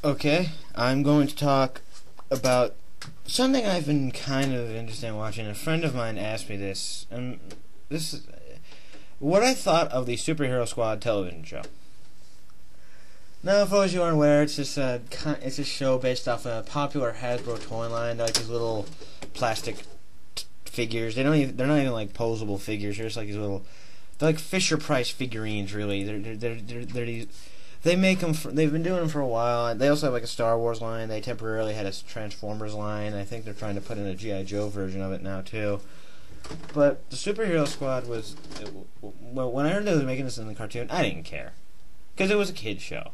Okay, I'm going to talk about something I've been kind of interested in watching. A friend of mine asked me this, and this is what I thought of the Superhero Squad television show. Now, for those who aren't aware, it's a show based off a popular Hasbro toy line. They're like these little plastic figures. They're not even like posable figures. They're just like these little. They're like Fisher Price figurines, really. They're these. They make them. They've been doing them for a while. They also have like a Star Wars line. They temporarily had a Transformers line. I think they're trying to put in a G.I. Joe version of it now too. But the Superhero Squad was. Well, when I heard they were making this in the cartoon, I didn't care because it was a kid show.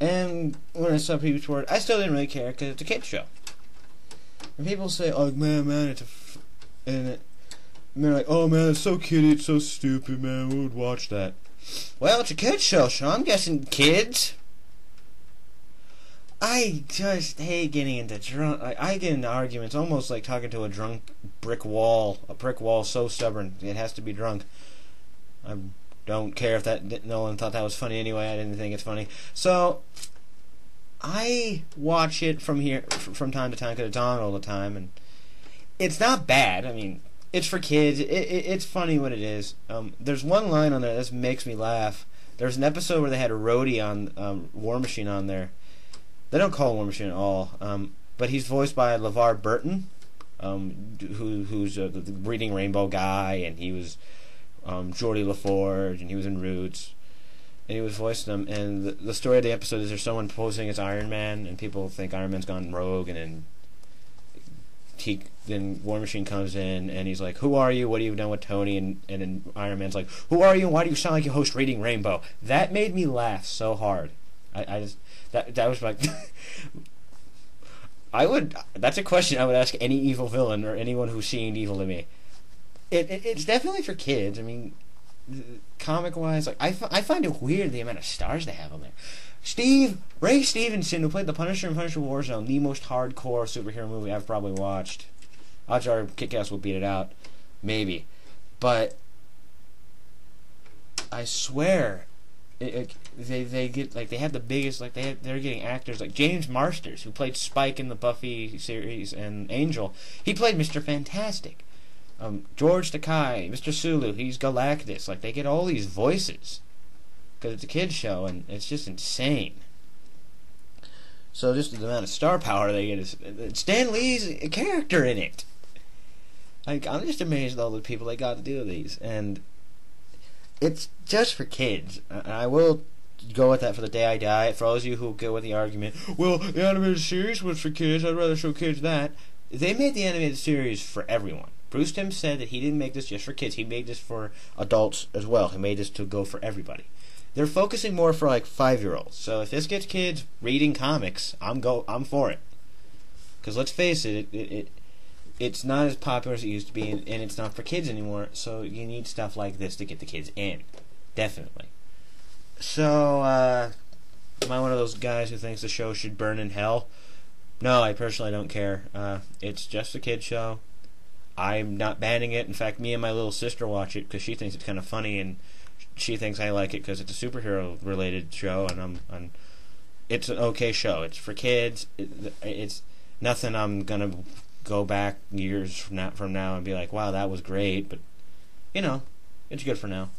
And when I saw people toward, I still didn't really care because it's a kid show. And people say, "Oh man, and they're like, "Oh man, it's so kiddie, it's so stupid, man. Who would watch that?" Well, it's a kid show, so I'm guessing kids. I just hate getting into I get into arguments almost like talking to a drunk brick wall. A brick wall so stubborn it has to be drunk. I don't care if no one thought that was funny anyway. I didn't think it's funny. So I watch it from time to time because it's on all the time, and it's not bad. I mean, it's for kids. It's funny what it is. There's one line on there that makes me laugh. There's an episode where they had a roadie on War Machine on there. They don't call him War Machine at all, but he's voiced by LeVar Burton, who's the Reading Rainbow guy, and he was Geordie LaForge, and he was in Roots, and he was voicing them. And the story of the episode is there's someone posing as Iron Man, and people think Iron Man's gone rogue, and then War Machine comes in, and he's like, "Who are you? What have you done with Tony?" And then Iron Man's like, "Who are you? And why do you sound like you host Reading Rainbow?" That made me laugh so hard. I just that was like. That's a question I would ask any evil villain or anyone who seemed evil to me. It's definitely for kids. I mean, comic wise, like I find it weird the amount of stars they have on there. Ray Stevenson, who played the Punisher in Punisher Warzone, the most hardcore superhero movie I've probably watched. Odds are Kick-Ass will beat it out, maybe, but I swear, they get like they have the biggest they're getting actors like James Marsters, who played Spike in the Buffy series and Angel. He played Mr. Fantastic. George Takei, Mr. Sulu, he's Galactus. Like, they get all these voices because it's a kid's show, and it's just insane. So just the amount of star power they get is Stan Lee's a character in it. Like, I'm just amazed at all the people they got to do these, and it's just for kids. I will go with that for the day I die. For all of you who go with the argument, well, the animated series was for kids, I'd rather show kids that. They made the animated series for everyone. Bruce Timm said that he didn't make this just for kids. He made this for adults as well. He made this to go for everybody. They're focusing more for like 5-year-olds. So if this gets kids reading comics, I'm for it. Because let's face it, it's not as popular as it used to be, and it's not for kids anymore. So you need stuff like this to get the kids in, definitely. So am I one of those guys who thinks the show should burn in hell? No, I personally don't care. It's just a kid show. I'm not banning it. In fact, me and my little sister watch it because she thinks it's kind of funny, and she thinks I like it because it's a superhero-related show, and it's an okay show. It's for kids. It's nothing I'm gonna go back years from now and be like, wow, that was great. But it's good for now.